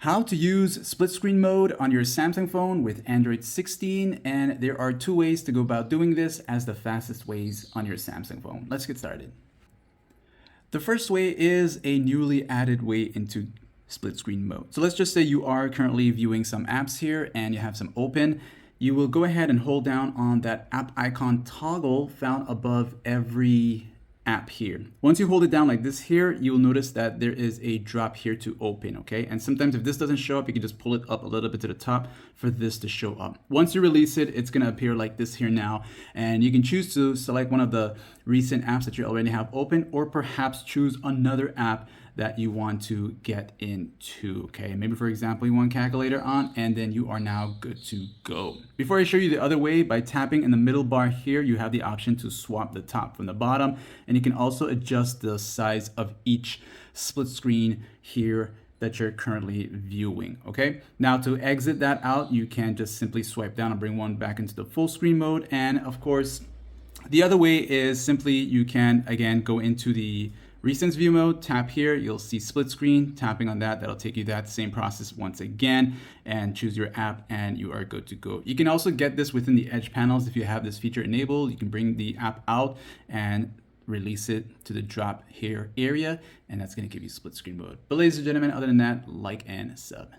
How to use split screen mode on your Samsung phone with Android 16, and there are two ways to go about doing this as the fastest ways on your Samsung phone. Let's get started. The first way is a newly added way into split screen mode. So let's just say you are currently viewing some apps here and you have some open. You will go ahead and hold down on that app icon toggle found above every app here. Once you hold it down like this here, you'll notice that there is a drop here to open, okay? And sometimes if this doesn't show up, you can just pull it up a little bit to the top for this to show up. Once you release it, it's gonna appear like this here now, and you can choose to select one of the recent apps that you already have open, or perhaps choose another app that you want to get into, okay? Maybe for example, you want calculator on, and then you are now good to go. Before I show you the other way, by tapping in the middle bar here, you have the option to swap the top from the bottom, and you can also adjust the size of each split screen here that you're currently viewing, okay? Now to exit that out, you can just simply swipe down and bring one back into the full screen mode. And of course, the other way is simply you can, again, go into the Recents view mode, tap here, you'll see split screen. Tapping on that, that'll take you that same process once again, and choose your app and you are good to go. You can also get this within the Edge panels. If you have this feature enabled, you can bring the app out and release it to the drop here area, and that's gonna give you split screen mode. But ladies and gentlemen, other than that, like and sub.